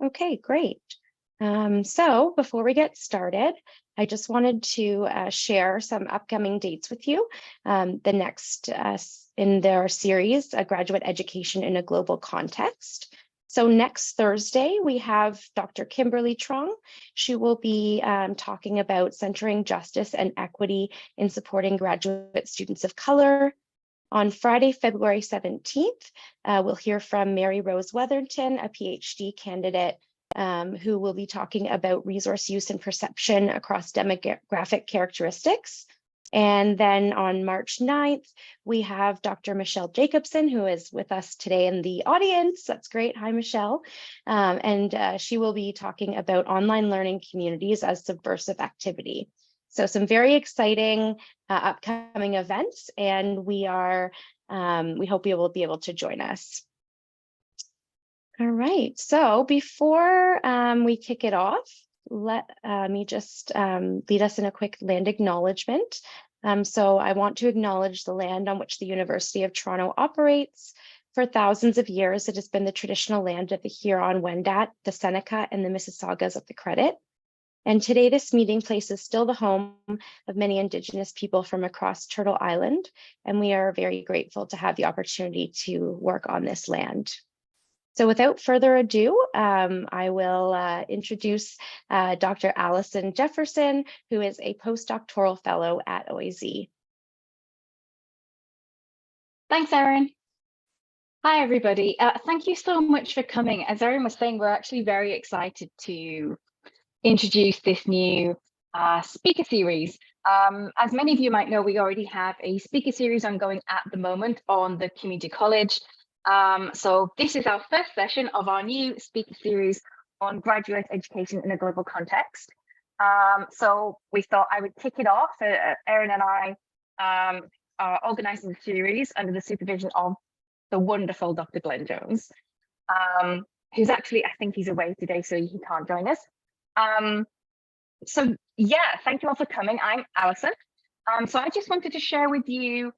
Okay, great. So before we get started, I just wanted to share some upcoming dates with you. The next in their series, Graduate Education in a Global Context. So next Thursday, we have Dr. Kimberly Trong. She will be talking about centering justice and equity in supporting graduate students of color. On Friday, February 17th, we'll hear from Mary Rose Weatherton, a PhD candidate who will be talking about resource use and perception across demographic characteristics. And then on March 9th, we have Dr. Michelle Jacobson, who is with us today in the audience. That's great. Hi, Michelle. And she will be talking about online learning communities as subversive activity. So some very exciting upcoming events, and we hope you will be able to join us. All right, so before we kick it off, let me just lead us in a quick land acknowledgement. So I want to acknowledge the land on which the University of Toronto operates. For thousands of years, it has been the traditional land of the Huron-Wendat, the Seneca, and the Mississaugas of the Credit. And today, this meeting place is still the home of many Indigenous people from across Turtle Island, and we are very grateful to have the opportunity to work on this land. So without further ado, I will introduce Dr. Alison Jefferson, who is a postdoctoral fellow at OISE. Thanks, Erin. Hi, everybody. Thank you so much for coming. As Erin was saying, we're actually very excited to introduce this new speaker series. As many of you might know, we already have a speaker series ongoing at the moment on the community college. So this is our first session of our new speaker series on graduate education in a global context. So we thought I would kick it off. Erin and I are organizing the series under the supervision of the wonderful Dr. Glenn Jones, who's actually, I think he's away today, so he can't join us. So yeah, thank you all for coming. I'm Alison. So I just wanted to share with you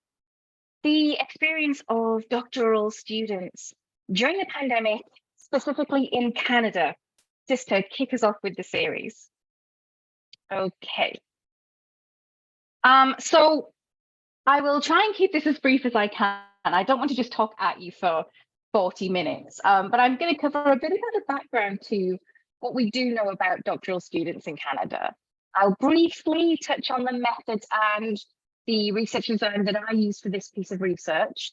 the experience of doctoral students during the pandemic, specifically in Canada, just to kick us off with the series. Okay. So I will try and keep this as brief as I can. I don't want to just talk at you for 40 minutes, but I'm going to cover a bit of the background to what we do know about doctoral students in Canada. I'll briefly touch on the methods and the research design that I use for this piece of research.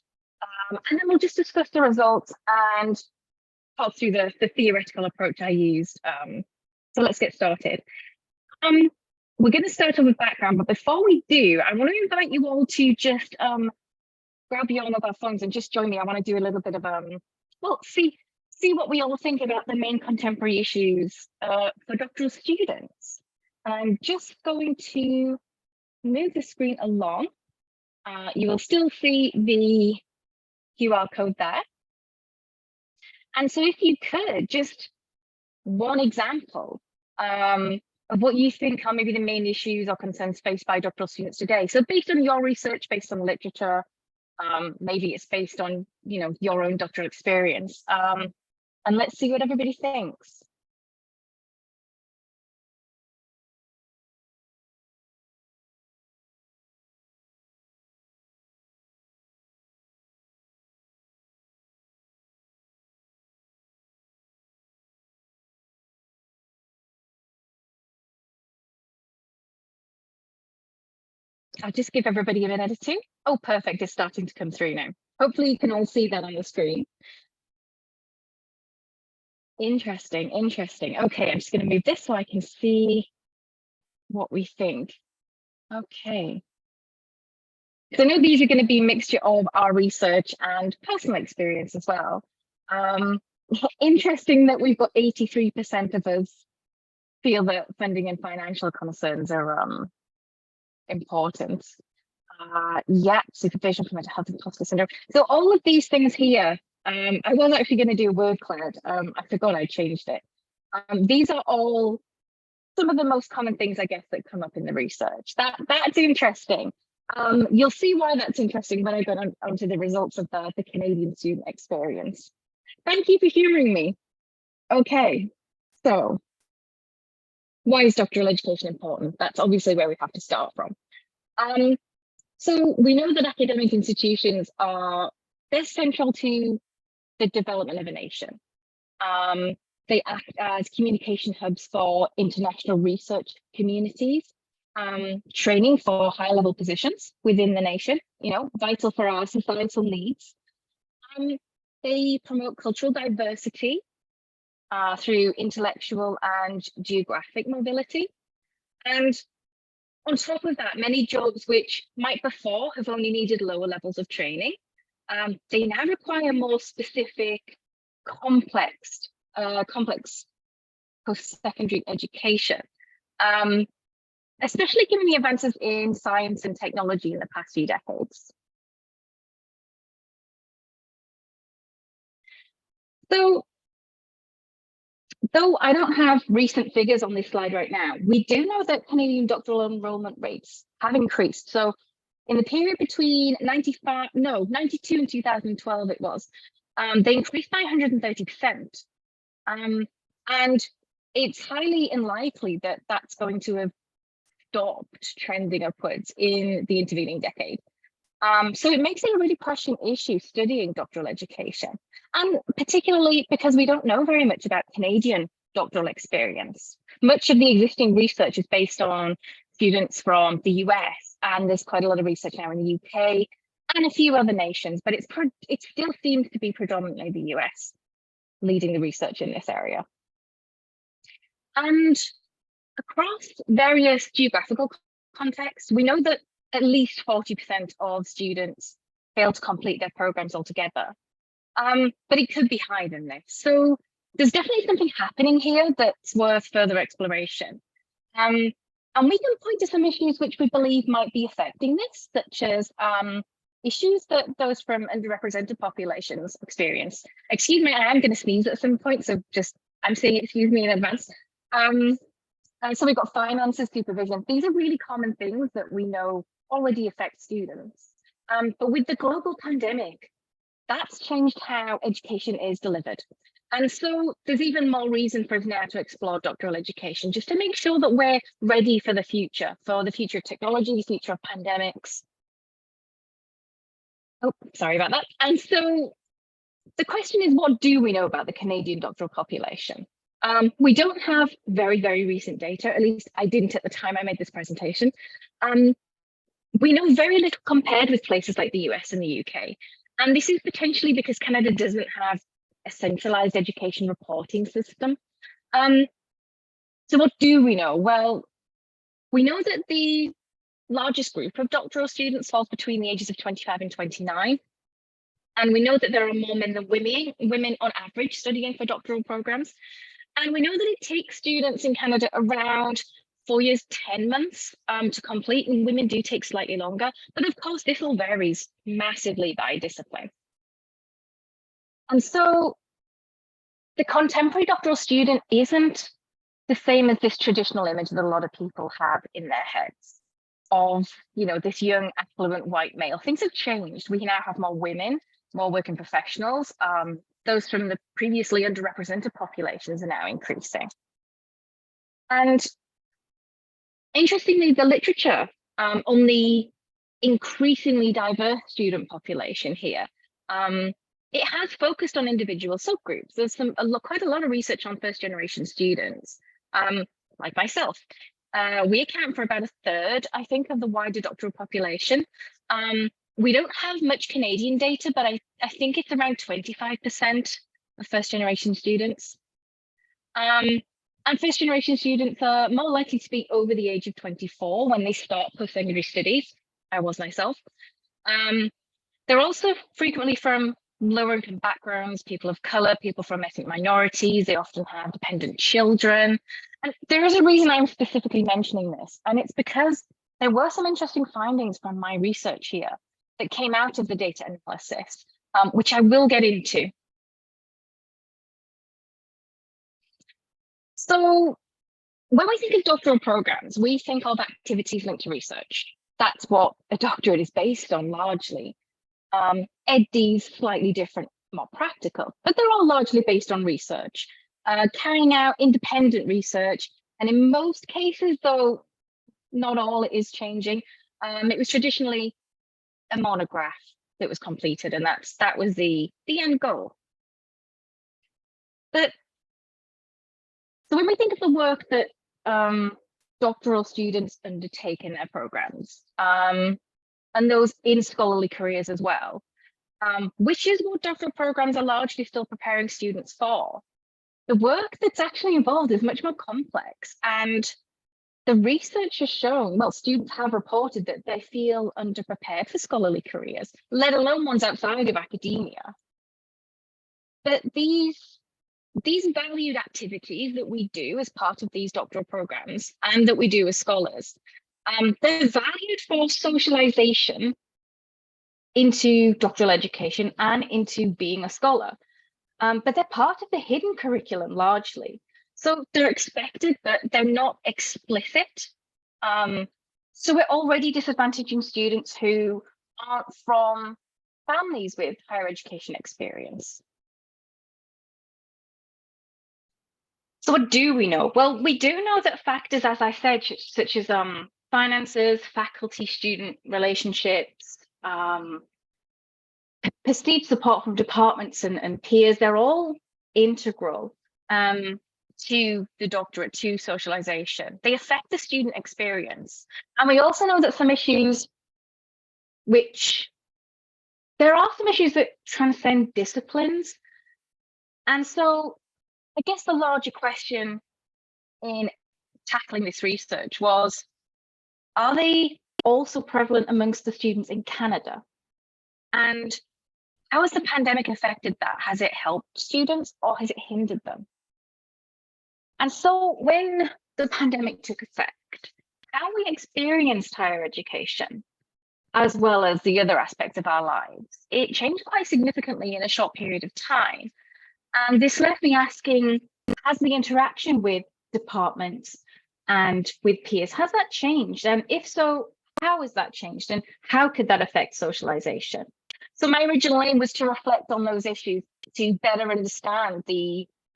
And then we'll just discuss the results and talk through the theoretical approach I used. So let's get started. We're going to start on the background, but before we do, I want to invite you all to just grab your mobile phones and just join me. I want to do a little bit of, well, see what we all think about the main contemporary issues for doctoral students. And I'm just going to move the screen along. You will still see the QR code there. And so if you could, just one example of what you think are maybe the main issues or concerns faced by doctoral students today. So based on your research, based on literature, maybe it's based on your own doctoral experience. And let's see what everybody thinks. I'll just give everybody a minute or two. Oh, perfect. It's starting to come through now. Hopefully you can all see that on the screen. Interesting, interesting. Okay, I'm just going to move this so I can see what we think. Okay. So I know these are going to be a mixture of our research and personal experience as well. Interesting that we've got 83% of us feel that funding and financial concerns are important. Yeah, supervision for mental health and imposter syndrome. So all of these things here, I was actually going to do a word cloud. I forgot I changed it. These are all some of the most common things, I guess, that come up in the research. That's interesting. You'll see why that's interesting when I go onto the results of the Canadian student experience. Thank you for humoring me. Okay, So why is doctoral education important? That's obviously where we have to start from. So we know that academic institutions they're central to the development of a nation. They act as communication hubs for international research communities, training for high-level positions within the nation, vital for our societal needs. They promote cultural diversity through intellectual and geographic mobility. And on top of that, many jobs which might before have only needed lower levels of training, they now require more specific, complex post-secondary education, especially given the advances in science and technology in the past few decades. So, though I don't have recent figures on this slide right now, we do know that Canadian doctoral enrollment rates have increased. So in the period between 92 and 2012 it was, they increased by 130%. And it's highly unlikely that that's going to have stopped trending upwards in the intervening decade. So it makes it a really pressing issue studying doctoral education, and particularly because we don't know very much about Canadian doctoral experience. Much of the existing research is based on students from the US, and there's quite a lot of research now in the UK and a few other nations, but it still seems to be predominantly the US leading the research in this area. And across various geographical contexts, we know that at least 40% of students fail to complete their programs altogether. But it could be higher than this. So there's definitely something happening here that's worth further exploration. And we can point to some issues which we believe might be affecting this, such as issues that those from underrepresented populations experience. Excuse me, I am going to sneeze at some point, so I'm saying excuse me in advance. So we've got finances, supervision. These are really common things that we know already affect students. But with the global pandemic, that's changed how education is delivered. And so there's even more reason for us now to explore doctoral education, just to make sure that we're ready for the future of technology, the future of pandemics. Oh, sorry about that. And so the question is, what do we know about the Canadian doctoral population? We don't have very, very recent data, at least I didn't at the time I made this presentation. We know very little compared with places like the US and the UK. And this is potentially because Canada doesn't have a centralized education reporting system. So what do we know? Well, we know that the largest group of doctoral students falls between the ages of 25 and 29. And we know that there are more men than women on average studying for doctoral programs. And we know that it takes students in Canada around 4 years, 10 months to complete, and women do take slightly longer. But of course, this all varies massively by discipline. And so the contemporary doctoral student isn't the same as this traditional image that a lot of people have in their heads of, this young, affluent white male. Things have changed. We now have more women, more working professionals. Those from the previously underrepresented populations are now increasing. And interestingly, the literature on the increasingly diverse student population here, it has focused on individual subgroups. There's quite a lot of research on first-generation students, like myself. We account for about a third, I think, of the wider doctoral population. We don't have much Canadian data, but I think it's around 25% of first-generation students. And first-generation students are more likely to be over the age of 24 when they start post-secondary studies. I was myself. They're also frequently from lower-income backgrounds, people of color, people from ethnic minorities. They often have dependent children. And there is a reason I'm specifically mentioning this, and it's because there were some interesting findings from my research here that came out of the data analysis, which I will get into. So when we think of doctoral programs, we think of activities linked to research. That's what a doctorate is based on largely. EdD's slightly different, more practical, but they're all largely based on research. carrying out independent research. And in most cases, though not all, it is changing. It was traditionally a monograph that was completed, and that was the end goal. But so when we think of the work that doctoral students undertake in their programs, and those in scholarly careers as well, which is what doctoral programs are largely still preparing students for, the work that's actually involved is much more complex. And the research has shown, well, students have reported that they feel underprepared for scholarly careers, let alone ones outside of academia. But these valued activities that we do as part of these doctoral programs and that we do as scholars, they're valued for socialization into doctoral education and into being a scholar. But they're part of the hidden curriculum largely. So they're expected, but they're not explicit. So we're already disadvantaging students who aren't from families with higher education experience. So what do we know? Well, we do know that factors, as I said, such as finances, faculty-student relationships, perceived support from departments and peers, they're all integral to the doctorate, to socialization. They affect the student experience. And we also know that there are some issues that transcend disciplines. And so I guess the larger question in tackling this research was, are they also prevalent amongst the students in Canada? And how has the pandemic affected that? Has it helped students or has it hindered them? And so when the pandemic took effect, how we experienced higher education, as well as the other aspects of our lives, it changed quite significantly in a short period of time. And this left me asking, has the interaction with departments and with peers, has that changed? And if so, how has that changed? And how could that affect socialization? So my original aim was to reflect on those issues to better understand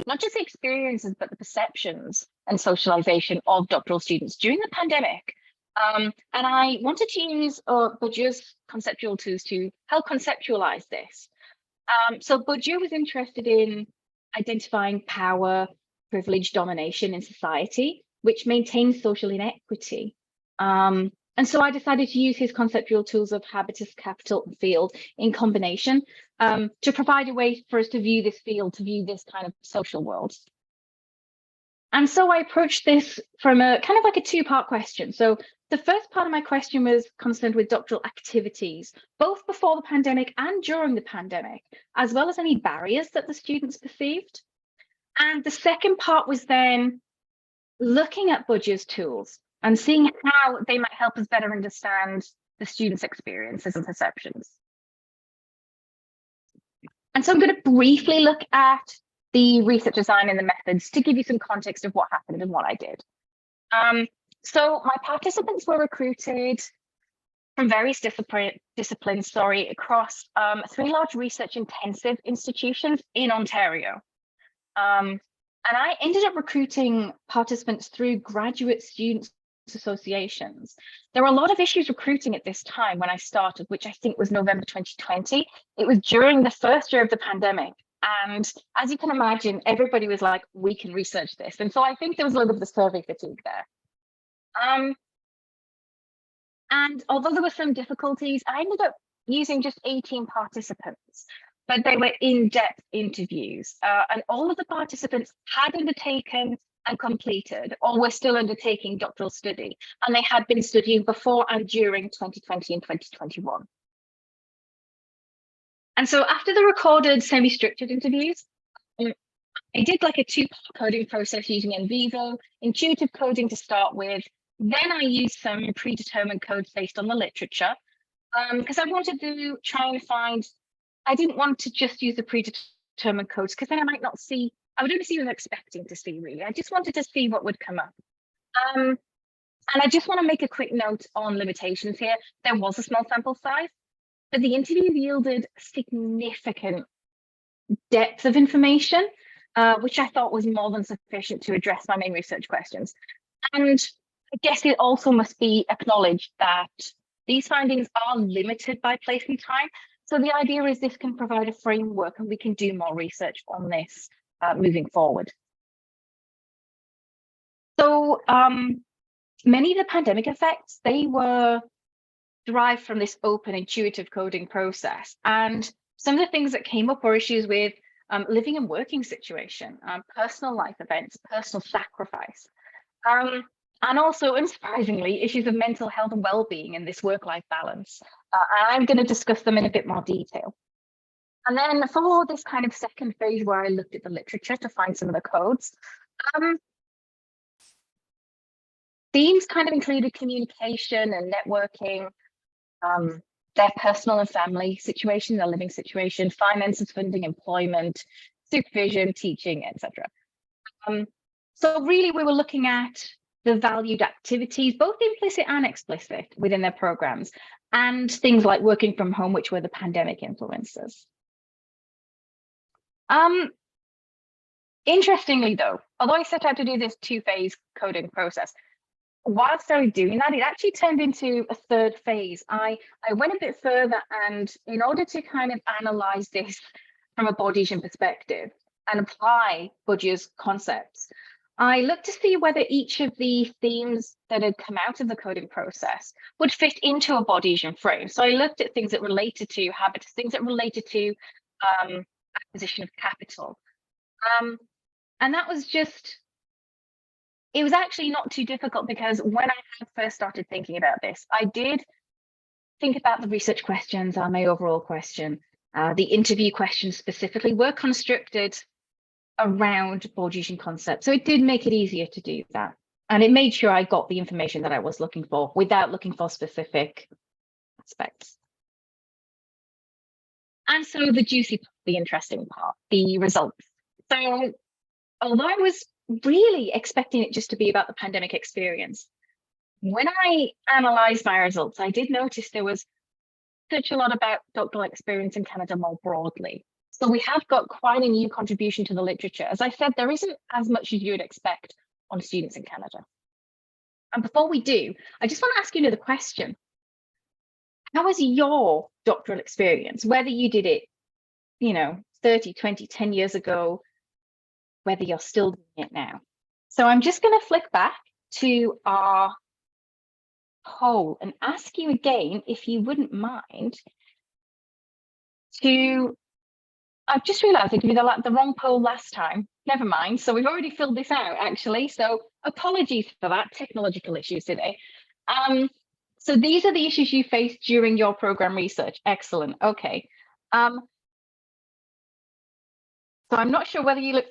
not just the experiences, but the perceptions and socialization of doctoral students during the pandemic. And I wanted to use Bourdieu's conceptual tools to help conceptualize this. So Bourdieu was interested in identifying power, privilege, domination in society, which maintains social inequity. And so I decided to use his conceptual tools of habitus, capital, and field in combination to provide a way for us to view this field, to view this kind of social world. And so I approached this from a kind of like a two-part question. So the first part of my question was concerned with doctoral activities, both before the pandemic and during the pandemic, as well as any barriers that the students perceived. And the second part was then looking at Bourdieu's tools and seeing how they might help us better understand the students' experiences and perceptions. And so I'm going to briefly look at the research design and the methods to give you some context of what happened and what I did. So my participants were recruited from various disciplines, across 3 large research intensive institutions in Ontario. And I ended up recruiting participants through graduate student associations. There were a lot of issues recruiting at this time when I started, which I think was November 2020. It was during the first year of the pandemic. And as you can imagine, everybody was like, we can research this. And so I think there was a little bit of survey fatigue there. And although there were some difficulties, I ended up using just 18 participants, but they were in-depth interviews. And all of the participants had undertaken and completed, or were still undertaking doctoral study, and they had been studying before and during 2020 and 2021. And so after the recorded semi-structured interviews, I did like a 2-part coding process using NVivo, intuitive coding to start with. Then I used some predetermined codes based on the literature, because I wanted to try and find, I didn't want to just use the predetermined codes, because then I might not see, I would only see what I was expecting to see, really. I just wanted to see what would come up. And I just want to make a quick note on limitations here. There was a small sample size, but the interview yielded significant depth of information. which I thought was more than sufficient to address my main research questions. And I guess it also must be acknowledged that these findings are limited by place and time. So the idea is this can provide a framework and we can do more research on this moving forward. So many of the pandemic effects, they were derived from this open, intuitive coding process. And some of the things that came up were issues with living and working situation, personal life events, personal sacrifice, and also, unsurprisingly, issues of mental health and well-being and this work-life balance. I'm going to discuss them in a bit more detail. And then for this kind of second phase where I looked at the literature to find some of the codes, themes kind of included communication and networking, their personal and family situation, their living situation, finances, funding, employment, supervision, teaching, etc. So really, we were looking at the valued activities, both implicit and explicit, within their programs, and things like working from home, which were the pandemic influences. Interestingly, though, although I set out to do this two-phase coding process, whilst I was doing that, it actually turned into a third phase. I went a bit further, and in order to kind of analyze this from a Bordesian perspective and apply Budge's concepts, I looked to see whether each of the themes that had come out of the coding process would fit into a Bordesian frame. So I looked at things that related to habits, things that related to acquisition of capital. And that was just, it was actually not too difficult, because when I first started thinking about this, I did think about the research questions and my overall question. The interview questions specifically were constructed around Bordesian concepts. So it did make it easier to do that. And it made sure I got the information that I was looking for without looking for specific aspects. And so the juicy part, the interesting part, the results. So although I was really expecting it just to be about the pandemic experience, when I analysed my results, I did notice there was such a lot about doctoral experience in Canada more broadly. So we have got quite a new contribution to the literature. As I said, there isn't as much as you would expect on students in Canada. And before we do, I just want to ask you another question. How was your doctoral experience, whether you did it, 30, 20, 10 years ago, whether you're still doing it now? So I'm just going to flick back to our poll and ask you again, if you wouldn't mind, to, I've just realized I gave you the wrong poll last time. Never mind. So we've already filled this out, actually. So apologies for that, technological issues today. So these are the issues you faced during your program research. Excellent. Okay. So I'm not sure whether you look,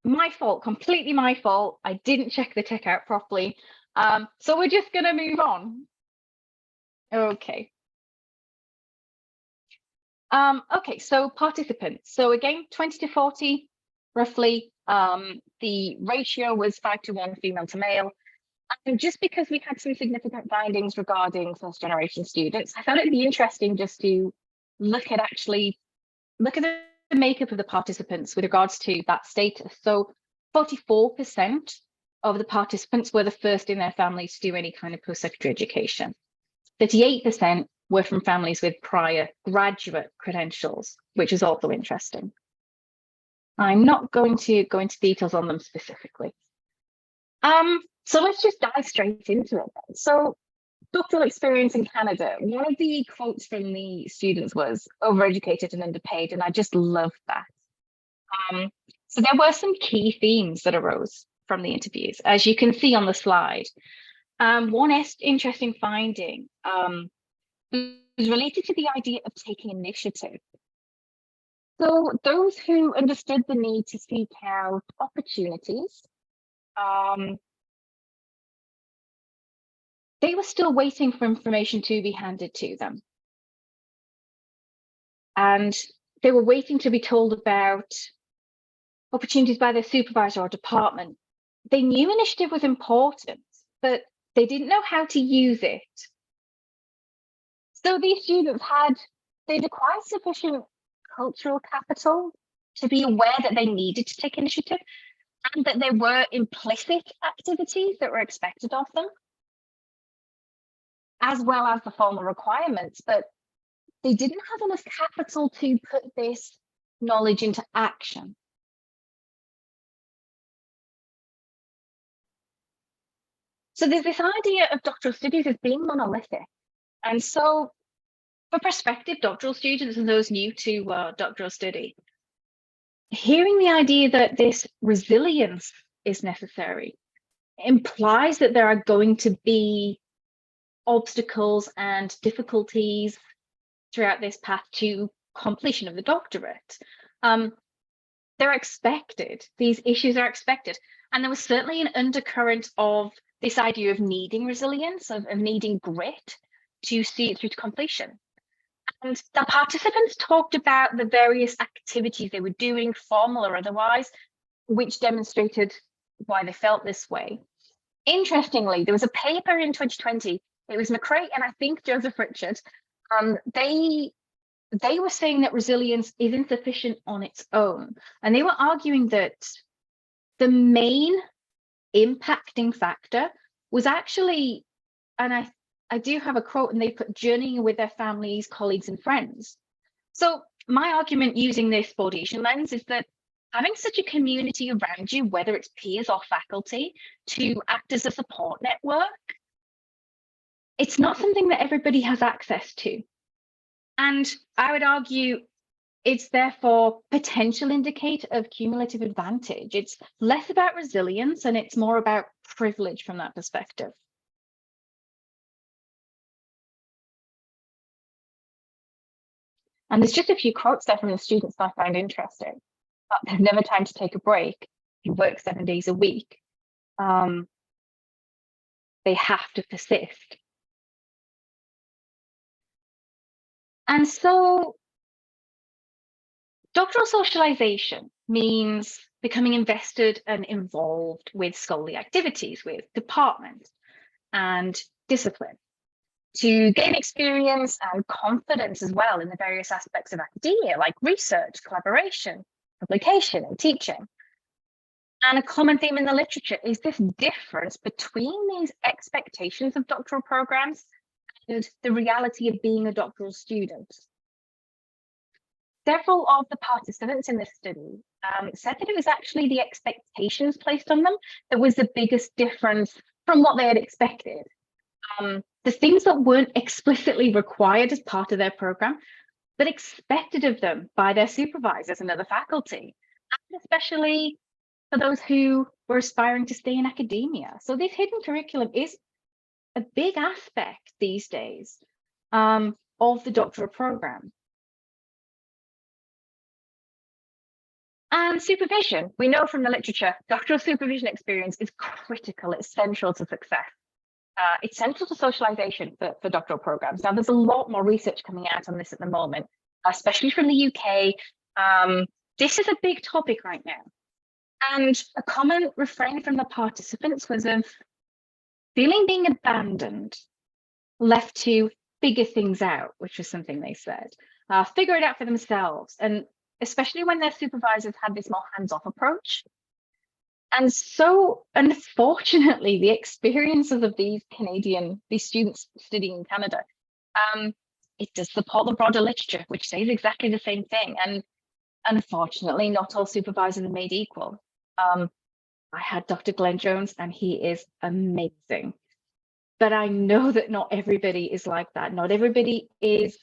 my fault, completely my fault. I didn't check the tech out properly. So we're just going to move on. Okay. Okay, so participants. So again, 20 to 40, roughly. The ratio was 5:1 female to male. And just because we had some significant findings regarding first generation students, I thought it'd be interesting just to look at the makeup of the participants with regards to that status. So 44% of the participants were the first in their families to do any kind of post-secondary education. 38% were from families with prior graduate credentials, which is also interesting. I'm not going to go into details on them specifically. So let's just dive straight into it then. So doctoral experience in Canada, one of the quotes from the students was overeducated and underpaid, and I just loved that. So there were some key themes that arose from the interviews, as you can see on the slide. One interesting finding was related to the idea of taking initiative. So those who understood the need to seek out opportunities, they were still waiting for information to be handed to them. And they were waiting to be told about opportunities by their supervisor or department. They knew initiative was important, but they didn't know how to use it. So these students they'd acquired sufficient cultural capital to be aware that they needed to take initiative and that there were implicit activities that were expected of them, as well as the formal requirements, but they didn't have enough capital to put this knowledge into action. So there's this idea of doctoral studies as being monolithic. And so for prospective doctoral students and those new to doctoral study, hearing the idea that this resilience is necessary implies that there are going to be obstacles and difficulties throughout this path to completion of the doctorate. They're expected, these issues are expected. And there was certainly an undercurrent of this idea of needing resilience, of needing grit to see it through to completion. And the participants talked about the various activities they were doing, formal or otherwise, which demonstrated why they felt this way. Interestingly, there was a paper in 2020, it was McCrae and I think Joseph Richard, they were saying that resilience is insufficient on its own. And they were arguing that the main impacting factor was actually, and I do have a quote, and they put journeying with their families, colleagues, and friends. So my argument using this Bordian lens is that having such a community around you, whether it's peers or faculty, to act as a support network, it's not something that everybody has access to. And I would argue it's therefore potential indicator of cumulative advantage. It's less about resilience and it's more about privilege from that perspective. And there's just a few quotes there from the students that I find interesting. There's never time to take a break. You work 7 days a week. They have to persist. And so doctoral socialization means becoming invested and involved with scholarly activities, with department and discipline, to gain experience and confidence as well in the various aspects of academia, like research, collaboration, publication, and teaching. And a common theme in the literature is this difference between these expectations of doctoral programs and the reality of being a doctoral student. Several of the participants in this study said that it was actually the expectations placed on them that was the biggest difference from what they had expected. The things that weren't explicitly required as part of their program, but expected of them by their supervisors and other faculty, and especially for those who were aspiring to stay in academia. So this hidden curriculum is a big aspect these days of the doctoral program. And supervision, we know from the literature, doctoral supervision experience is critical, it's central to success. It's central to socialization for doctoral programs. Now, there's a lot more research coming out on this at the moment, especially from the UK. This is a big topic right now. And a common refrain from the participants was of feeling being abandoned, left to figure things out, which was something they said, figure it out for themselves. And especially when their supervisors had this more hands-off approach. And so, unfortunately, the experiences of these students studying in Canada, it does support the broader literature, which says exactly the same thing. And unfortunately, not all supervisors are made equal. I had Dr. Glenn Jones, and he is amazing. But I know that not everybody is like that. Not everybody is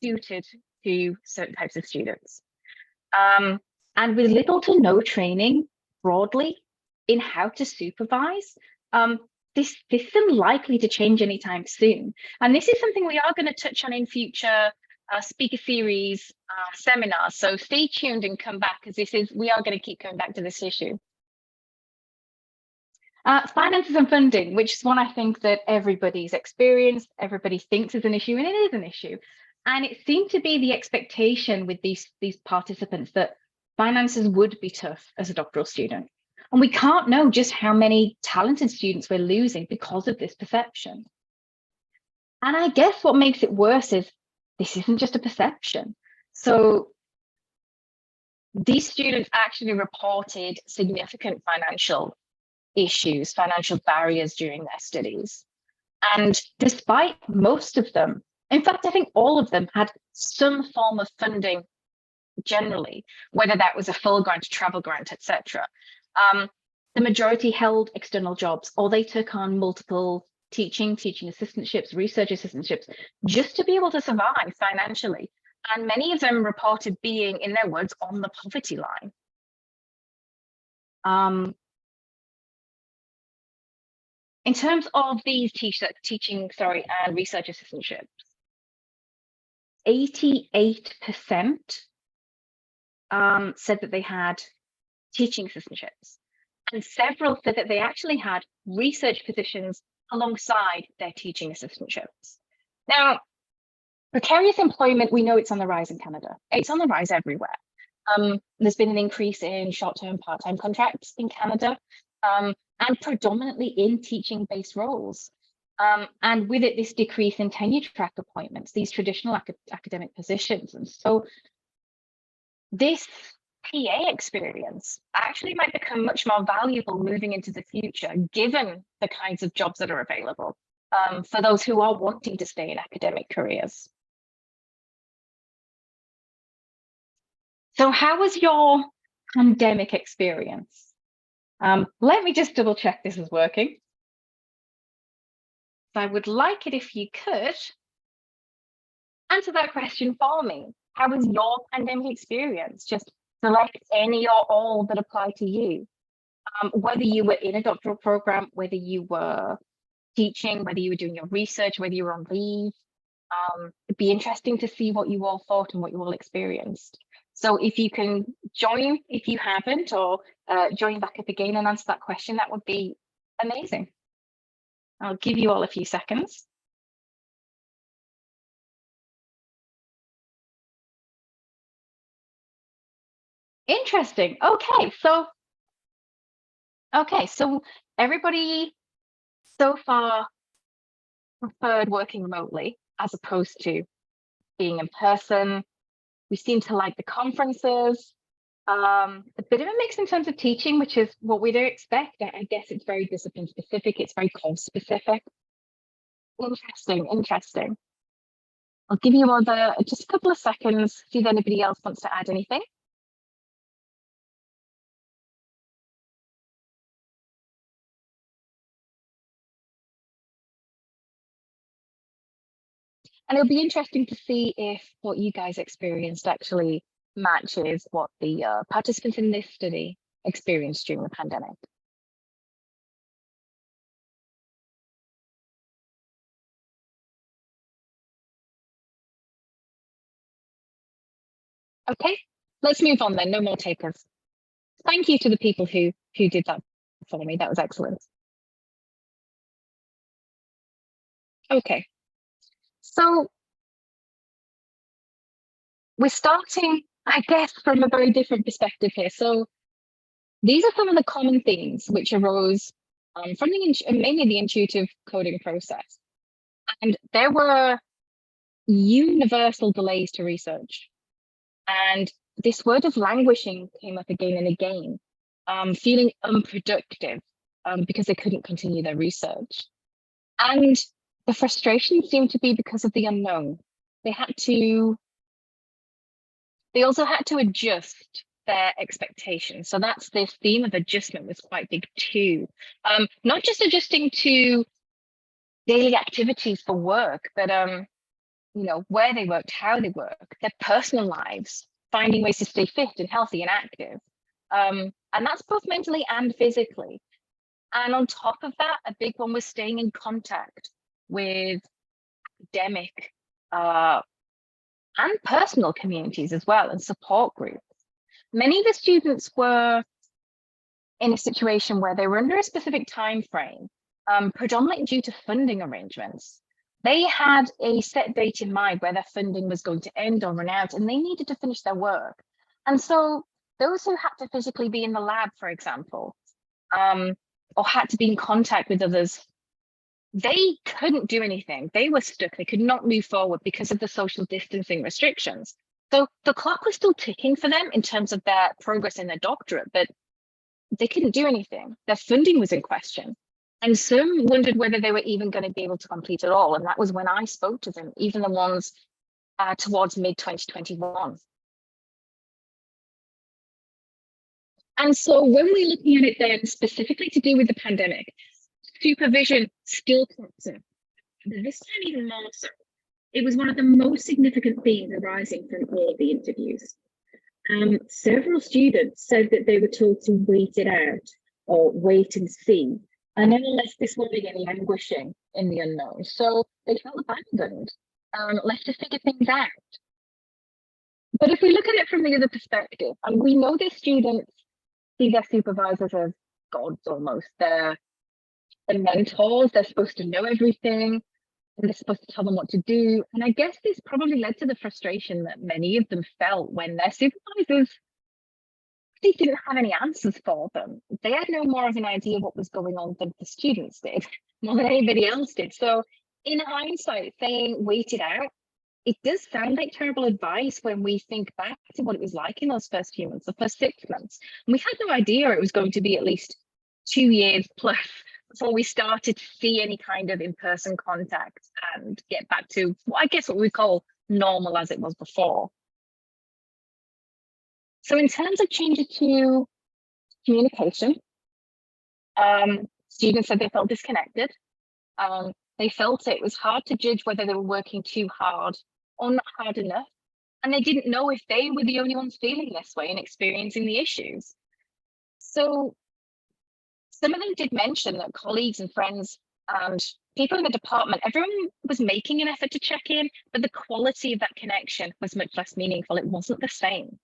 suited to certain types of students. And with little to no training broadly in how to supervise, this is unlikely to change anytime soon. And this is something we are going to touch on in future speaker series, seminars. So stay tuned and come back, because we are going to keep coming back to this issue. Finances and funding, which is one I think that everybody's experienced, everybody thinks is an issue, and it is an issue. And it seemed to be the expectation with these participants that finances would be tough as a doctoral student. And we can't know just how many talented students we're losing because of this perception. And I guess what makes it worse is this isn't just a perception. So these students actually reported significant financial issues, financial barriers during their studies. And despite most of them, in fact, I think all of them had some form of funding generally, whether that was a full grant, a travel grant, etc. The majority held external jobs, or they took on multiple teaching assistantships, research assistantships, just to be able to survive financially. And many of them reported being, in their words, on the poverty line. In terms of these teaching and research assistantships, 88% said that they had teaching assistantships, and several said that they actually had research positions alongside their teaching assistantships. Now, precarious employment, we know it's on the rise in Canada. It's on the rise everywhere. There's been an increase in short-term, part-time contracts in Canada, and predominantly in teaching-based roles. And with it, this decrease in tenure-track appointments, these traditional academic positions. And so this PA experience actually might become much more valuable moving into the future, given the kinds of jobs that are available for those who are wanting to stay in academic careers. So how was your pandemic experience? Let me just double check this is working. So I would like it if you could answer that question for me. How was your pandemic experience? Just select any or all that apply to you. Whether you were in a doctoral program, whether you were teaching, whether you were doing your research, whether you were on leave. It'd be interesting to see what you all thought and what you all experienced. So if you can join, if you haven't, or join back up again and answer that question, that would be amazing. I'll give you all a few seconds. Interesting. Okay, so everybody so far preferred working remotely as opposed to being in person. We seem to like the conferences. A bit of a mix in terms of teaching, which is what we do expect. I guess it's very discipline specific. It's very course specific. Interesting. I'll give you all just a couple of seconds, see if anybody else wants to add anything. And it'll be interesting to see if what you guys experienced actually matches what the participants in this study experienced during the pandemic. Okay, let's move on then, no more takers. Thank you to the people who did that for me, that was excellent. Okay, so we're starting, I guess, from a very different perspective here. So these are some of the common themes which arose from mainly the intuitive coding process. And there were universal delays to research. And this word of languishing came up again and again, feeling unproductive because they couldn't continue their research. And the frustration seemed to be because of the unknown. They also had to adjust their expectations. So that's this theme of adjustment was quite big too. Not just adjusting to daily activities for work, but you know, where they worked, how they work, their personal lives, finding ways to stay fit and healthy and active. And that's both mentally and physically. And on top of that, a big one was staying in contact with academic and personal communities as well, and support groups. Many of the students were in a situation where they were under a specific time frame, predominantly due to funding arrangements. They had a set date in mind where their funding was going to end or run out, and they needed to finish their work. And so those who had to physically be in the lab, for example, or had to be in contact with others, they couldn't do anything. They were stuck. They could not move forward because of the social distancing restrictions. So the clock was still ticking for them in terms of their progress in their doctorate, but they couldn't do anything. Their funding was in question. And some wondered whether they were even going to be able to complete it all. And that was when I spoke to them, even the ones towards mid-2021. And so when we're looking at it then specifically to do with the pandemic, supervision still comes up, but this time even more so. It was one of the most significant themes arising from all of the interviews. Several students said that they were told to wait it out or wait and see, and then left this worry and languishing in the unknown. So they felt abandoned, left to figure things out. But if we look at it from the other perspective, and we know that students see their supervisors as gods almost. They're the mentors, they're supposed to know everything, and they're supposed to tell them what to do. And I guess this probably led to the frustration that many of them felt when their supervisors they didn't have any answers for them. They had no more of an idea what was going on than the students did, more than anybody else did. So in hindsight, saying wait it out, it does sound like terrible advice when we think back to what it was like in those first few months, the first 6 months. And we had no idea it was going to be at least 2 years plus before we started to see any kind of in-person contact and get back to, well, I guess what we call normal as it was before. So in terms of changes to communication, students said they felt disconnected. They felt it was hard to judge whether they were working too hard or not hard enough. And they didn't know if they were the only ones feeling this way and experiencing the issues. So some of them did mention that colleagues and friends and people in the department, everyone was making an effort to check in, but the quality of that connection was much less meaningful. It wasn't the same.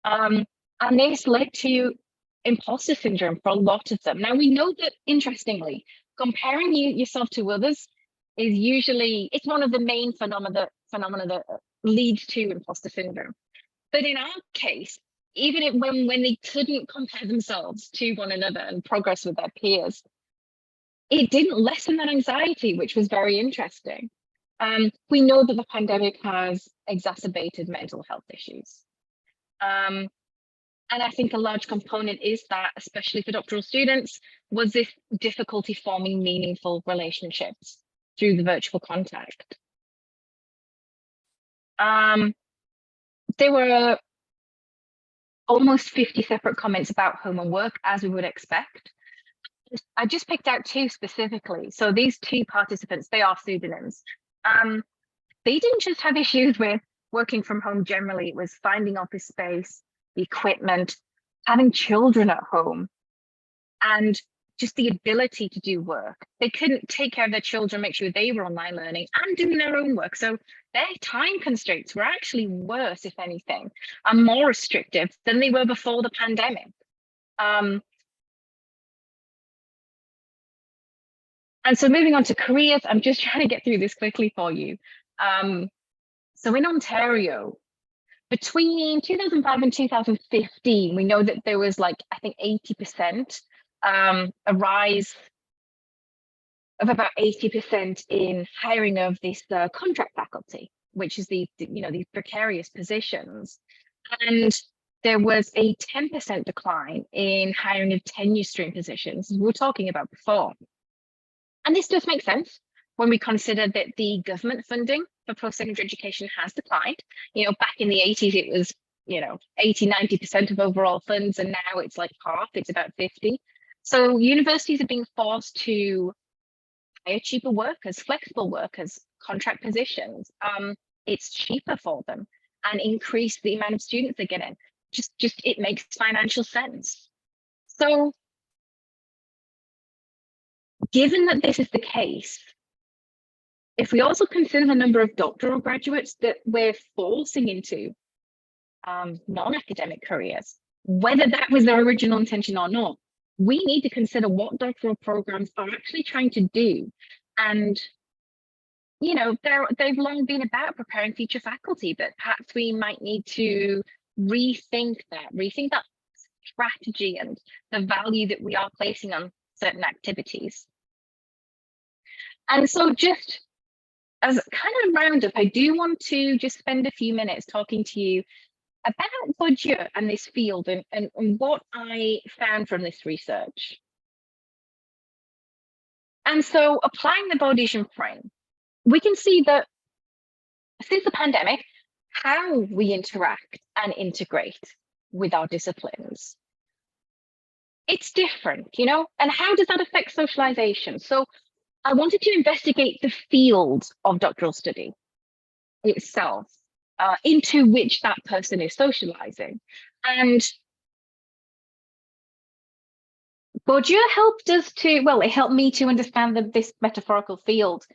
And this led to imposter syndrome for a lot of them. Now we know that, interestingly, comparing yourself to others is usually, it's one of the main phenomena that leads to imposter syndrome. But in our case, even when they couldn't compare themselves to one another and progress with their peers, it didn't lessen that anxiety, which was very interesting. We know that the pandemic has exacerbated mental health issues. And I think a large component is that, especially for doctoral students, was this difficulty forming meaningful relationships through the virtual contact. There were almost 50 separate comments about home and work, as we would expect. I just picked out 2 specifically. So these 2 participants, they are pseudonyms. They didn't just have issues with working from home generally, it was finding office space, the equipment, having children at home, and just the ability to do work. They couldn't take care of their children, make sure they were online learning and doing their own work. So their time constraints were actually worse, if anything, and more restrictive than they were before the pandemic. And so moving on to careers, I'm just trying to get through this quickly for you. So in Ontario, between 2005 and 2015, we know that there was like, I think 80%, a rise of about 80% in hiring of this contract faculty, which is these precarious positions. And there was a 10% decline in hiring of tenure stream positions, as we were talking about before. And this does make sense when we consider that the government funding for post-secondary education has declined. Back in the 80s, it was, 80, 90% of overall funds, and now it's like half, it's about 50. So universities are being forced to hire cheaper workers, flexible workers, contract positions. It's cheaper for them and increase the amount of students they get in. Just it makes financial sense. So given that this is the case, if we also consider the number of doctoral graduates that we're forcing into non-academic careers, whether that was their original intention or not, we need to consider what doctoral programs are actually trying to do. And, they've long been about preparing future faculty, but perhaps we might need to rethink that strategy and the value that we are placing on certain activities. And so just as kind of a roundup, I do want to just spend a few minutes talking to you about budget and this field and what I found from this research. And so applying the Bodian frame, we can see that since the pandemic, how we interact and integrate with our disciplines, it's different, you know, and how does that affect socialization? So I wanted to investigate the field of doctoral study itself, into which that person is socializing. And Bourdieu helped us to, well, it helped me to understand this metaphorical field,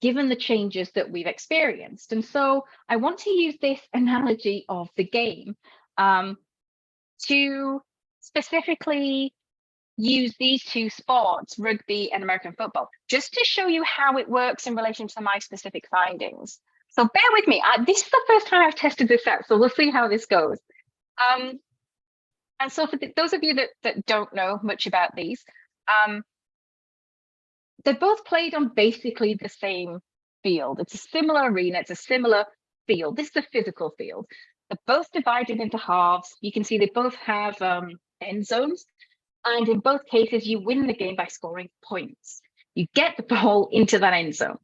given the changes that we've experienced. And so I want to use this analogy of the game to specifically use these two sports, rugby and American football, just to show you how it works in relation to my specific findings. So bear with me. This is the first time I've tested this out, so we'll see how this goes. And so for those of you that don't know much about these, they're both played on basically the same field. It's a similar arena, it's a similar field. This is a physical field. They're both divided into halves. You can see they both have end zones. And in both cases, you win the game by scoring points. You get the ball into that end zone.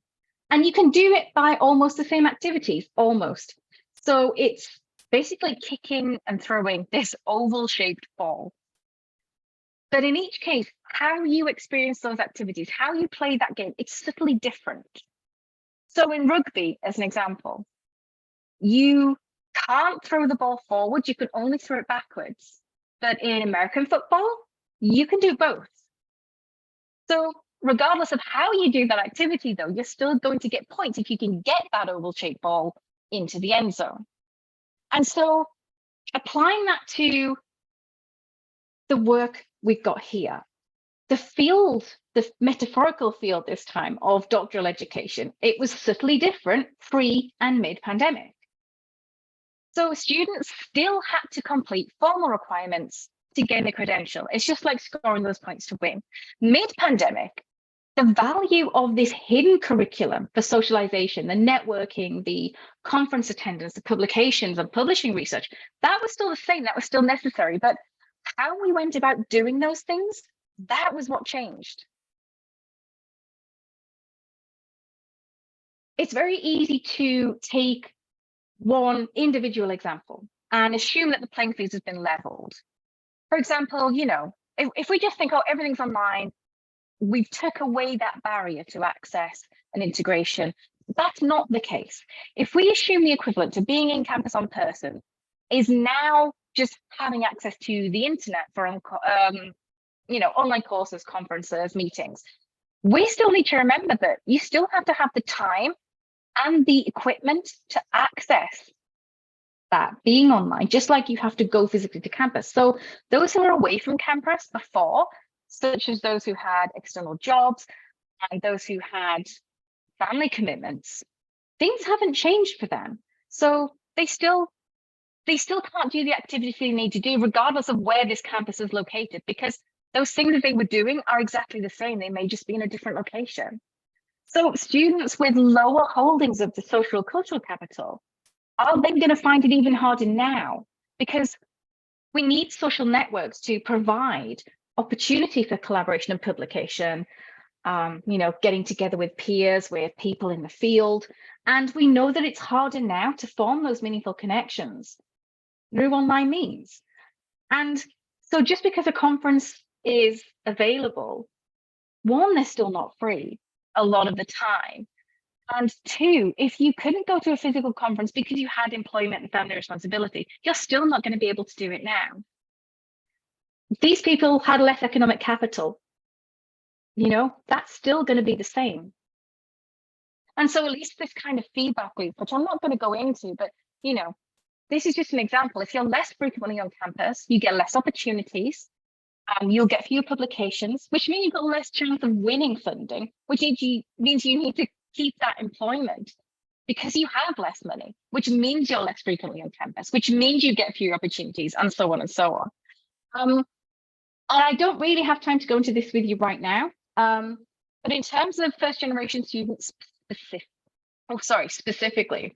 And you can do it by almost the same activities, almost. So it's basically kicking and throwing this oval-shaped ball. But in each case, how you experience those activities, how you play that game, it's subtly different. So in rugby, as an example, you can't throw the ball forward, you can only throw it backwards. But in American football, you can do both. So regardless of how you do that activity, though, you're still going to get points if you can get that oval-shaped ball into the end zone. And so applying that to the work we've got here, the field, the metaphorical field this time of doctoral education, it was subtly different pre and mid-pandemic. So students still had to complete formal requirements to gain the credential. It's just like scoring those points to win. Mid-pandemic, the value of this hidden curriculum for socialization, the networking, the conference attendance, the publications and publishing research, that was still the same, that was still necessary. But how we went about doing those things, that was what changed. It's very easy to take one individual example and assume that the playing field has been leveled. For example, you know, if we just think, oh, everything's online, we've took away that barrier to access and integration. That's not the case. If we assume the equivalent to being in campus on person is now just having access to the internet for you know, online courses, conferences, meetings, we still need to remember that you still have to have the time and the equipment to access that being online, just like you have to go physically to campus. So those who are away from campus before, such as those who had external jobs and those who had family commitments, things haven't changed for them. So they still can't do the activities they need to do, regardless of where this campus is located, because those things that they were doing are exactly the same. They may just be in a different location. So students with lower holdings of the social cultural capital, are they going to find it even harder now? Because we need social networks to provide opportunity for collaboration and publication, you know, getting together with peers, with people in the field. And we know that it's harder now to form those meaningful connections through online means. And so just because a conference is available, one, they're still not free a lot of the time. And two, if you couldn't go to a physical conference because you had employment and family responsibility, you're still not going to be able to do it now. These people had less economic capital, you know, that's still going to be the same. And so at least this kind of feedback loop, which I'm not going to go into, but, you know, this is just an example. If you're less frequently on campus, you get less opportunities, you'll get fewer publications, which means you've got less chance of winning funding, which means you need to keep that employment because you have less money, which means you're less frequently on campus, which means you get fewer opportunities, and so on and so on. And I don't really have time to go into this with you right now, but in terms of first generation students specifically.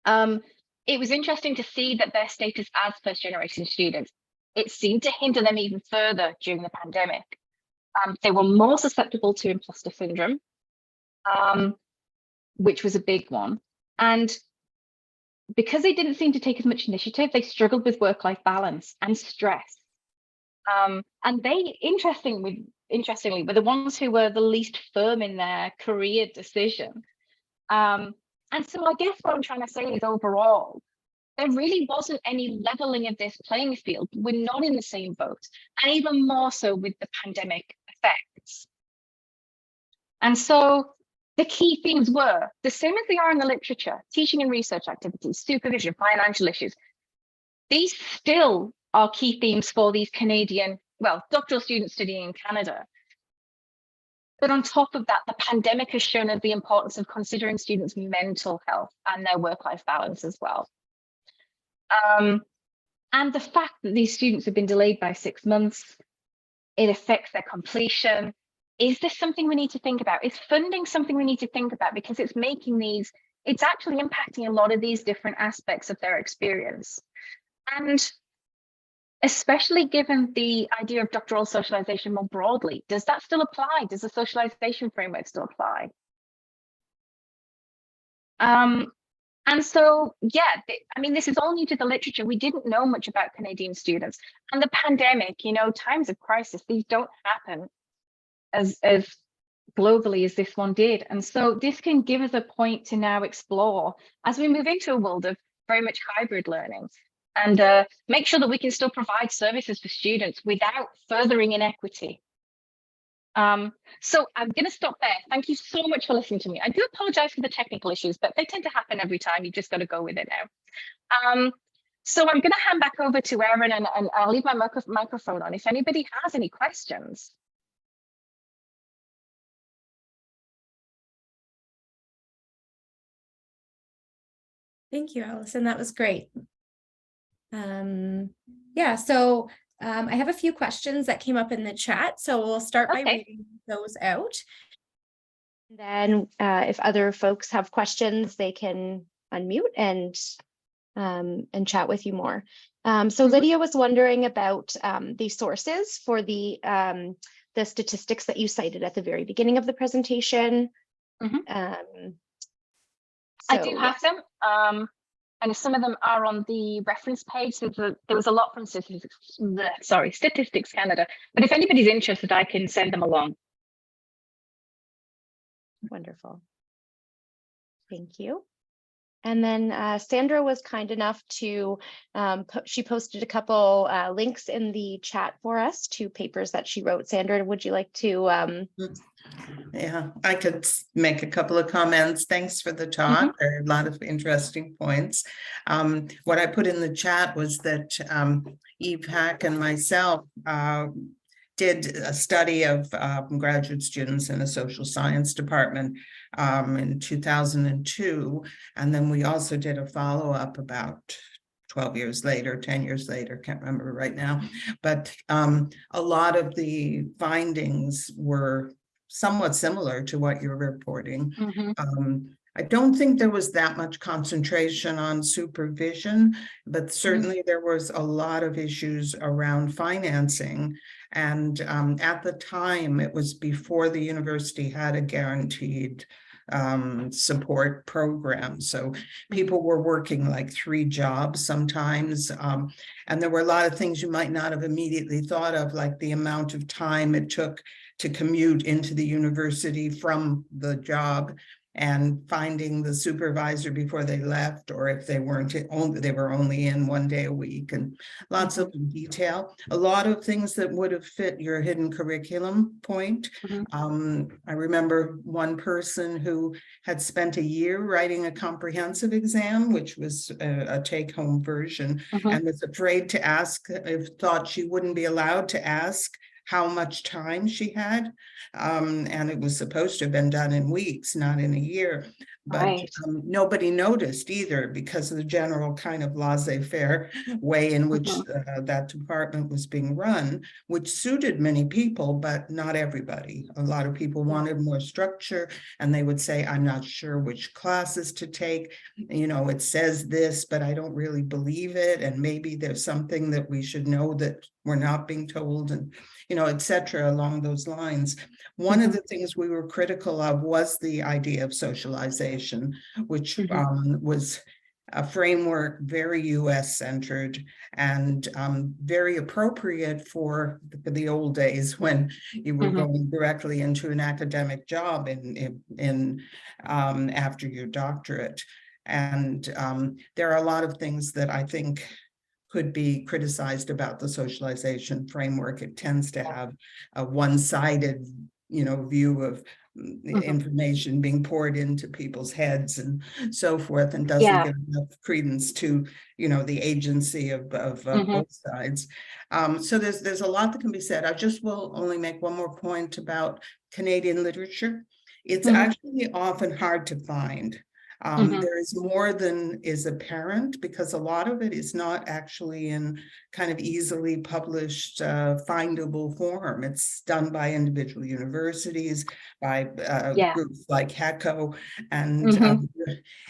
It was interesting to see that their status as first-generation students, it seemed to hinder them even further during the pandemic. They were more susceptible to imposter syndrome, which was a big one. And because they didn't seem to take as much initiative, they struggled with work-life balance and stress. And they, interestingly, were the ones who were the least firm in their career decision. And so I guess what I'm trying to say is overall, there really wasn't any leveling of this playing field. We're not in the same boat, and even more so with the pandemic effects. And so the key themes were the same as they are in the literature: teaching and research activities, supervision, financial issues. These still are key themes for these Canadian, doctoral students studying in Canada. But on top of that, the pandemic has shown us the importance of considering students' mental health and their work-life balance as well. And the fact that these students have been delayed by 6 months, it affects their completion. Is this something we need to think about? Is funding something we need to think about? Because it's actually impacting a lot of these different aspects of their experience. And especially given the idea of doctoral socialization more broadly, does that still apply? Does the socialization framework still apply? And so, this is all new to the literature. We didn't know much about Canadian students. And the pandemic, times of crisis, these don't happen as globally as this one did. And so this can give us a point to now explore as we move into a world of very much hybrid learning, and make sure that we can still provide services for students without furthering inequity. So I'm going to stop there. Thank you so much for listening to me. I do apologize for the technical issues, but they tend to happen every time. You just got to go with it now. So I'm going to hand back over to Erin, and I'll leave my microphone on if anybody has any questions. Thank you, Alison. That was great. So I have a few questions that came up in the chat, so we'll start by reading those out. Then if other folks have questions, they can unmute and chat with you more. So Lydia was wondering about the sources for the statistics that you cited at the very beginning of the presentation. I do have them. And some of them are on the reference page. So there was a lot from Statistics Canada. But if anybody's interested, I can send them along. Wonderful. Thank you. And then Sandra was kind enough to, she posted a couple links in the chat for us to papers that she wrote. Sandra, would you like to? Yeah, I could make a couple of comments. Thanks for the talk. There are a lot of interesting points. What I put in the chat was that Eve Hack and myself did a study of graduate students in a social science department in 2002. And then we also did a follow-up about 12 years later, 10 years later, can't remember right now. But a lot of the findings were somewhat similar to what you're reporting. I don't think there was that much concentration on supervision, but certainly there was a lot of issues around financing. And at the time, it was before the university had a guaranteed support program. So people were working like 3 jobs sometimes. And there were a lot of things you might not have immediately thought of, like the amount of time it took to commute into the university from the job, and finding the supervisor before they left, or if they weren't, they were only in 1 day a week, and lots of detail. A lot of things that would have fit your hidden curriculum point. I remember one person who had spent a year writing a comprehensive exam, which was a take-home version, and was afraid to ask, thought she wouldn't be allowed to ask how much time she had. And it was supposed to have been done in weeks, not in a year. But Right. nobody noticed either because of the general kind of laissez-faire way in which that department was being run, which suited many people, but not everybody. A lot of people wanted more structure, and they would say, I'm not sure which classes to take. You know, it says this, but I don't really believe it. And maybe there's something that we should know that we're not being told, and, you know, et cetera, along those lines. One of the things we were critical of was the idea of socialization, which was a framework very US centered and very appropriate for the old days when you were going directly into an academic job in after your doctorate. And there are a lot of things that I think could be criticized about the socialization framework. It tends to have a one-sided, you know, view of information being poured into people's heads and so forth, and doesn't give enough credence to, you know, the agency of both sides. So there's a lot that can be said. I just will only make one more point about Canadian literature. It's actually often hard to find. There is more than is apparent because a lot of it is not actually in kind of easily published, findable form. It's done by individual universities, by groups like HECO, and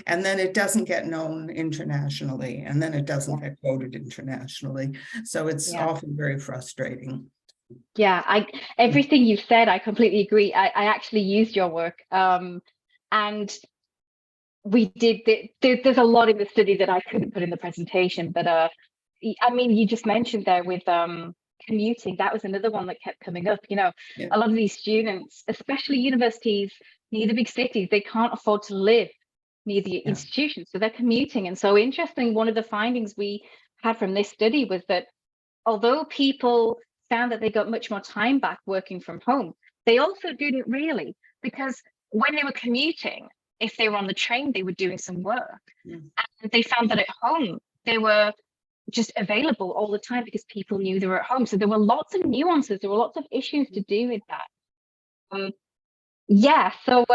then it doesn't get known internationally, and then it doesn't get quoted internationally. So it's often very frustrating. Yeah, everything you've said, I completely agree. I actually used your work, and we did. There's a lot in the study that I couldn't put in the presentation, but I mean, you just mentioned there with commuting. That was another one that kept coming up. You know, a lot of these students, especially universities near the big cities, they can't afford to live near the institutions, so they're commuting. And so, interesting, one of the findings we had from this study was that although people found that they got much more time back working from home, they also didn't really, because when they were commuting, if they were on the train, they were doing some work. And they found that at home, they were just available all the time because people knew they were at home. So there were lots of nuances. There were lots of issues to do with that. So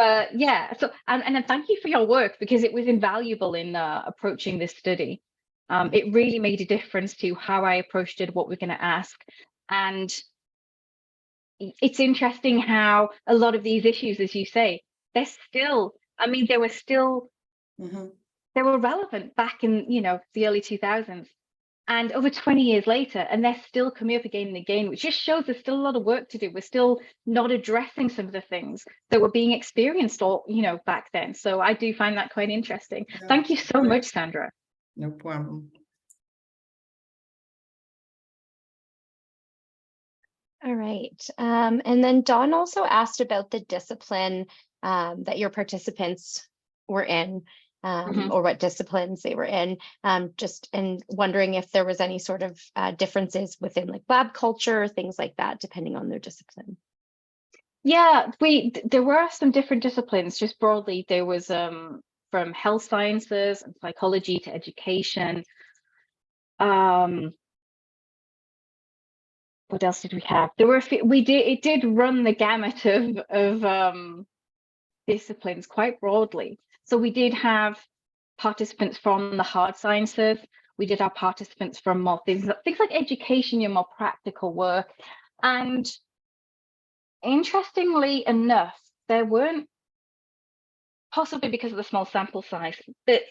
and thank you for your work, because it was invaluable in approaching this study. It really made a difference to how I approached it, what we're going to ask. And it's interesting how a lot of these issues, as you say, they're still, I mean, they were still, they were relevant back in, you know, the early 2000s, and over 20 years later, and they're still coming up again and again, which just shows there's still a lot of work to do. We're still not addressing some of the things that were being experienced, or, you know, back then. So I do find that quite interesting. Thank you so much, Sandra. No problem. All right. And then Dawn also asked about the discipline that your participants were in, or what disciplines they were in, just and wondering if there was any sort of differences within like lab culture, things like that, depending on their discipline. Yeah, there were some different disciplines. Just broadly, there was from health sciences and psychology to education. What else did we have? There were a few, it did run the gamut of disciplines quite broadly. So we did have participants from the hard sciences. We did have participants from more things like education, your more practical work. And interestingly enough, there weren't, possibly because of the small sample size, but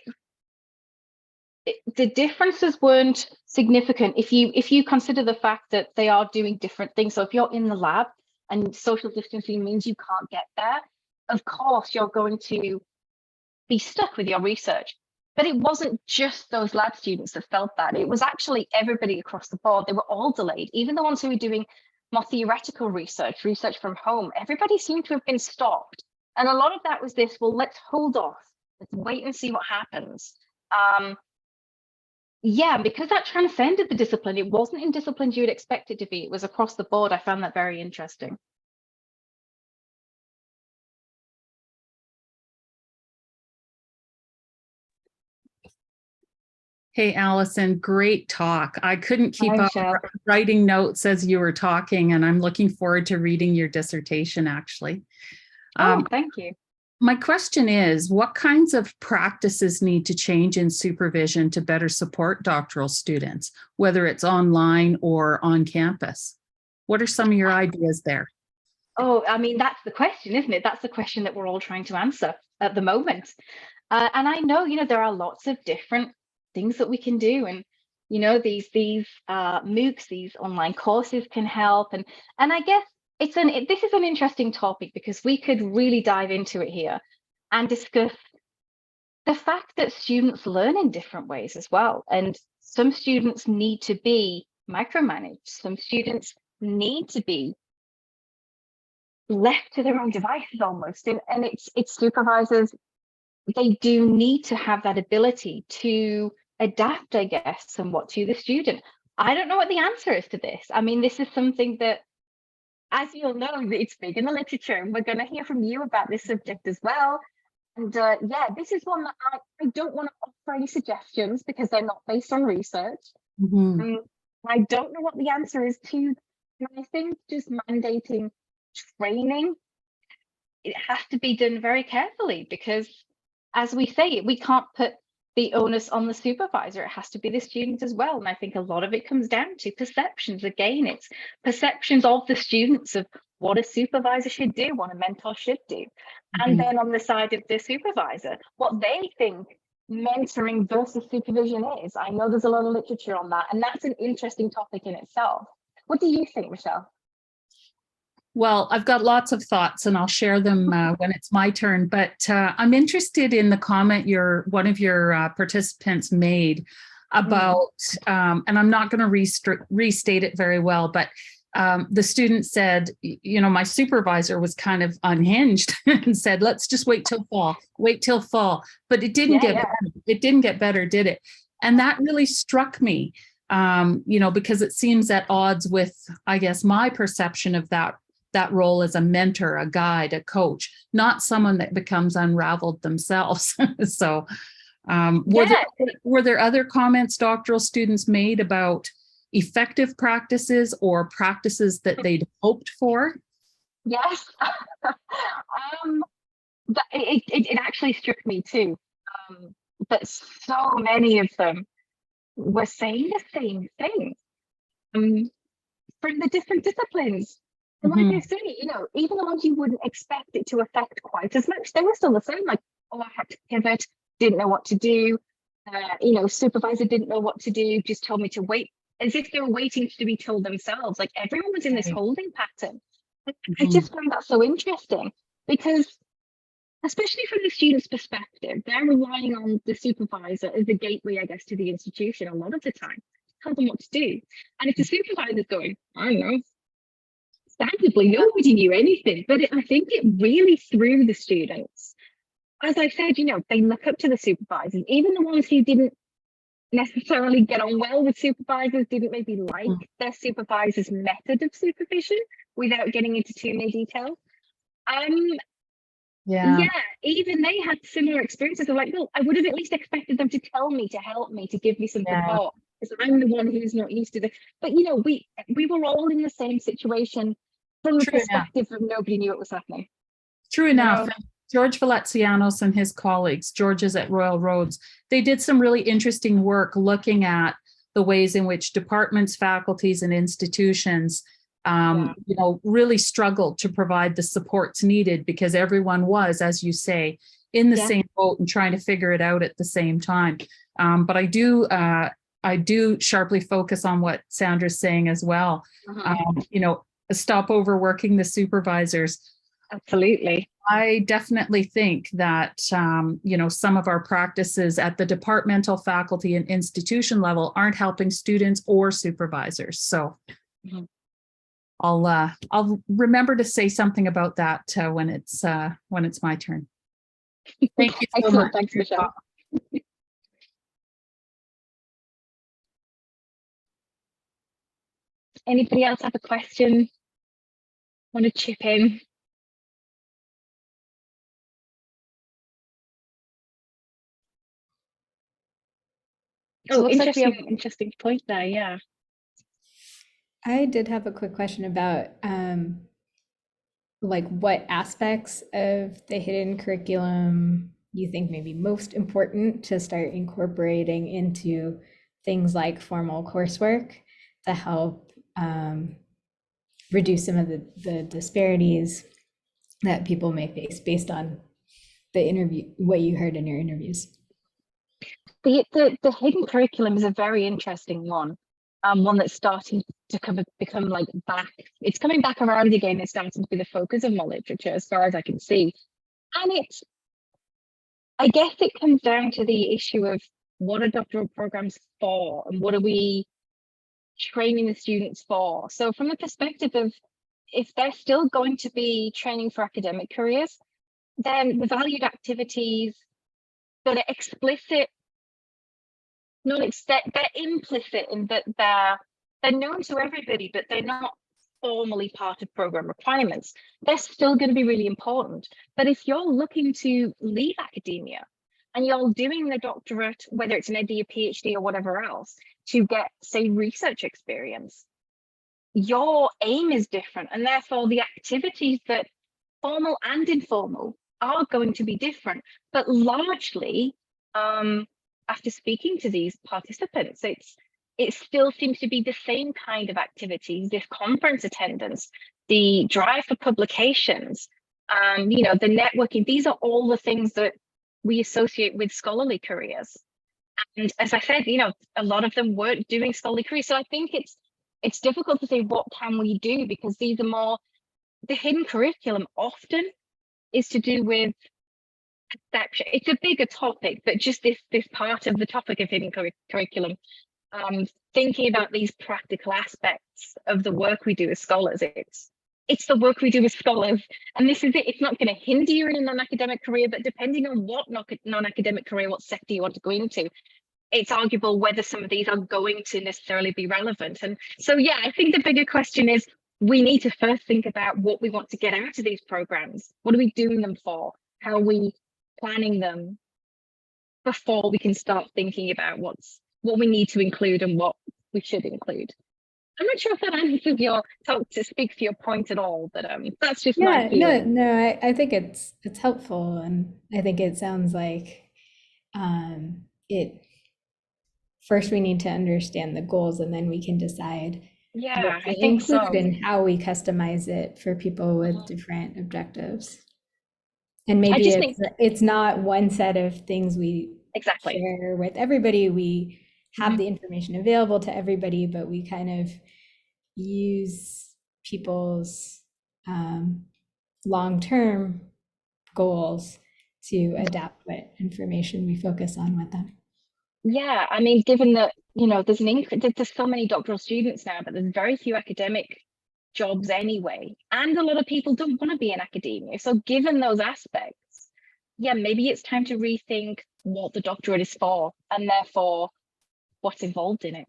the differences weren't significant if you consider the fact that they are doing different things. So if you're in the lab and social distancing means you can't get there, of course you're going to be stuck with your research. But it wasn't just those lab students that felt that. It was actually everybody across the board. They were all delayed. Even the ones who were doing more theoretical research from home, everybody seemed to have been stopped. And a lot of that was this, well, let's hold off. Let's wait and see what happens. Because that transcended the discipline. It wasn't in disciplines you would expect it to be. It was across the board. I found that very interesting. Hey, Alison, great talk. I couldn't keep Hi, up Michelle. writing notes as you were talking, and I'm looking forward to reading your dissertation, actually. Thank you. My question is, what kinds of practices need to change in supervision to better support doctoral students, whether it's online or on campus? What are some of your ideas there? Oh, I mean, that's the question, isn't it? That's the question that we're all trying to answer at the moment. And I know, there are lots of different things that we can do. And, these MOOCs, these online courses can help. And I guess this is an interesting topic because we could really dive into it here and discuss the fact that students learn in different ways as well. And some students need to be micromanaged. Some students need to be left to their own devices almost. And it's supervisors, they do need to have that ability to adapt, I guess, somewhat to the student. I don't know what the answer is to this. I mean, this is something that, as you'll know, it's big in the literature, and we're going to hear from you about this subject as well. And yeah, this is one that I don't want to offer any suggestions because they're not based on research. I don't know what the answer is to. I think just mandating training, it has to be done very carefully because, as we say, we can't put the onus on the supervisor. It has to be the student as well. And I think a lot of it comes down to perceptions. Again, it's perceptions of the students of what a supervisor should do, what a mentor should do. And then on the side of the supervisor, what they think mentoring versus supervision is. I know there's a lot of literature on that, and that's an interesting topic in itself. What do you think, Michelle? Well, I've got lots of thoughts and I'll share them when it's my turn, but I'm interested in the comment one of your participants made about, and I'm not going to restate it very well, but the student said, my supervisor was kind of unhinged and said, let's just wait till fall. But it didn't get better. It didn't get better, did it? And that really struck me, because it seems at odds with, I guess, my perception of that role as a mentor, a guide, a coach, not someone that becomes unraveled themselves. So were there other comments doctoral students made about effective practices or practices that they'd hoped for? Yes, it actually struck me too, that so many of them were saying the same thing from the different disciplines. And like I say, even the ones you wouldn't expect it to affect quite as much, they were still the same. Like, I had to pivot, didn't know what to do. Supervisor didn't know what to do, just told me to wait, as if they were waiting to be told themselves. Like everyone was in this holding pattern. I just found that so interesting because, especially from the student's perspective, they're relying on the supervisor as the gateway, I guess, to the institution a lot of the time, tell them what to do. And if the supervisor's going, I don't know, ostensibly nobody knew anything, but I think it really threw the students. As I said, they look up to the supervisors, even the ones who didn't necessarily get on well with supervisors, didn't maybe like their supervisor's method of supervision, without getting into too many details. Even they had similar experiences of like, well, I would have at least expected them to tell me, to help me, to give me some support, because I'm the one who's not used to this. But we were all in the same situation from the perspective of nobody knew what was happening. True enough. George Valencianos and his colleagues, George is at Royal Roads, they did some really interesting work looking at the ways in which departments, faculties, and institutions really struggled to provide the supports needed because everyone was, as you say, in the same boat and trying to figure it out at the same time. But I do sharply focus on what Sandra's saying as well. Stop overworking the supervisors. Absolutely. I definitely think that, some of our practices at the departmental, faculty, and institution level aren't helping students or supervisors. So I'll remember to say something about that when it's my turn. Thank you so much. Thanks, Michelle. Anybody else have a question? Want to chip in? So it looks like we have interesting point there. Yeah. I did have a quick question about like what aspects of the hidden curriculum you think may be most important to start incorporating into things like formal coursework to help reduce some of the disparities that people may face based on what you heard in your interviews. The hidden curriculum is a very interesting one. One that's starting to become like back. It's coming back around again. It's starting to be the focus of my literature, as far as I can see. And I guess it comes down to the issue of what are doctoral programs for, and what are we training the students for? So from the perspective of, if they're still going to be training for academic careers, then the valued activities that are explicit, they're implicit in that they're known to everybody, but they're not formally part of program requirements. They're still going to be really important. But if you're looking to leave academia and you're doing the doctorate, whether it's an MD, a PhD, or whatever else, to get, say, research experience, your aim is different, and therefore the activities that formal and informal are going to be different. But largely, after speaking to these participants, it still seems to be the same kind of activities, this conference attendance, the drive for publications, you know, the networking. These are all the things that we associate with scholarly careers. And as I said, you know, a lot of them weren't doing scholarly careers. So I think it's difficult to say what can we do, because these are more, the hidden curriculum often is to do with perception. It's a bigger topic, but just this part of the topic of hidden curriculum, thinking about these practical aspects of the work we do as scholars. It's the work we do as scholars, and this is it. It's not going to hinder you in a non-academic career, but depending on what non-academic career, what sector you want to go into, it's arguable whether some of these are going to necessarily be relevant. And so, yeah, I think the bigger question is, we need to first think about what we want to get out of these programs. What are we doing them for? How are we planning them before we can start thinking about what we need to include and what we should include? I'm not sure if that answers your speaks to your point at all, but that's just my feeling. No, I think it's helpful, and I think it sounds like first we need to understand the goals, and then we can decide what I think so, and how we customize it for people with different objectives. And maybe it's not one set of things we share with everybody. We have the information available to everybody, but we kind of use people's long-term goals to adapt what information we focus on with them. Yeah, I mean, given that, you know, there's so many doctoral students now, but there's very few academic jobs anyway, and a lot of people don't want to be in academia. So given those aspects, yeah, maybe it's time to rethink what the doctorate is for, and therefore what's involved in it.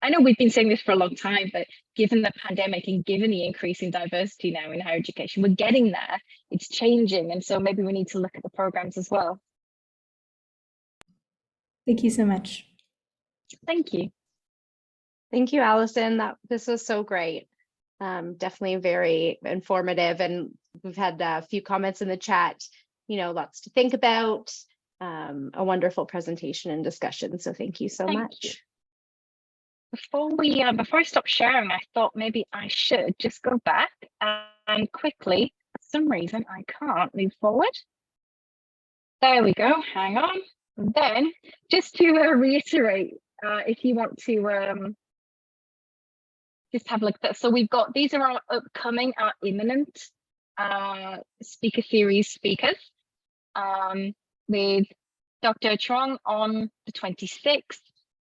I know we've been saying this for a long time, but given the pandemic and given the increase in diversity now in higher education, we're getting there, it's changing. And so maybe we need to look at the programs as well. Thank you so much. Thank you. Thank you, Alison. This was so great. Definitely very informative, and we've had a few comments in the chat, you know, lots to think about. A wonderful presentation and discussion. So thank you so much. Before I stop sharing, I thought maybe I should just go back and quickly, for some reason, I can't move forward. There we go. Hang on. And then just to reiterate, if you want to just have a look at that. So we've got, these are our upcoming, our imminent speaker series speakers, with Dr. Trong on the 26th.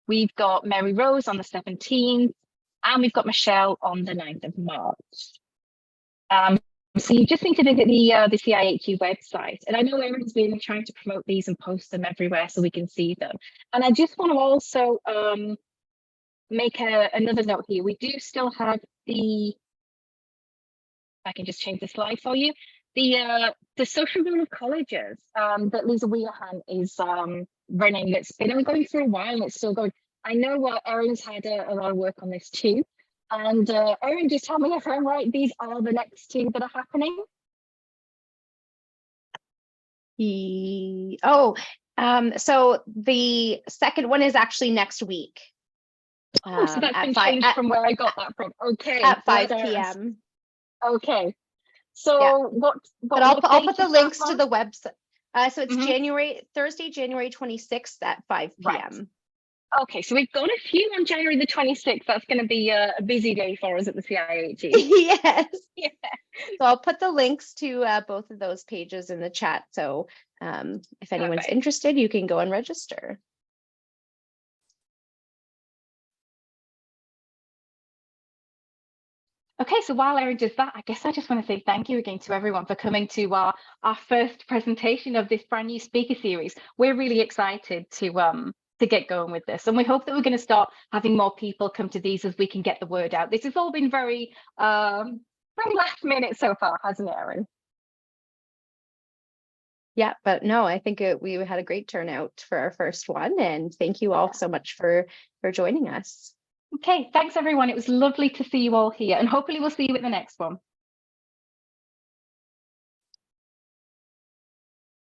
We've got Mary Rose on the 17th, and we've got Michelle on the 9th of March. So you just need to visit the CIHE website. And I know everyone's been trying to promote these and post them everywhere so we can see them. And I just want to also make another note here. We do still have I can just change the slide for you. The social role of colleges that Lisa Wheelahan is running. It's been ongoing for a while and it's still going. I know Erin's had a lot of work on this too. And Erin, just tell me if I'm right, these are the next two that are happening? So the second one is actually next week. Oh, so that's been changed from where I got that from. Okay. At 5 p.m. Okay. So Yeah. what But I'll put the links to the website. So it's Mhm. Thursday, January 26th at 5 p.m. Right. Okay, so we've got a few on January the 26th. That's going to be a busy day for us at the CIHE. Yes. Yeah. So I'll put the links to both of those pages in the chat. So if anyone's Perfect. interested, you can go and register. Okay, so while Erin does that, I guess I just want to say thank you again to everyone for coming to our first presentation of this brand new speaker series. We're really excited to get going with this, and we hope that we're going to start having more people come to these as we can get the word out. This has all been very last minute so far, hasn't it, Erin? Yeah, but no, I think we had a great turnout for our first one, and thank you all so much for joining us. Okay, thanks everyone. It was lovely to see you all here, and hopefully we'll see you at the next one.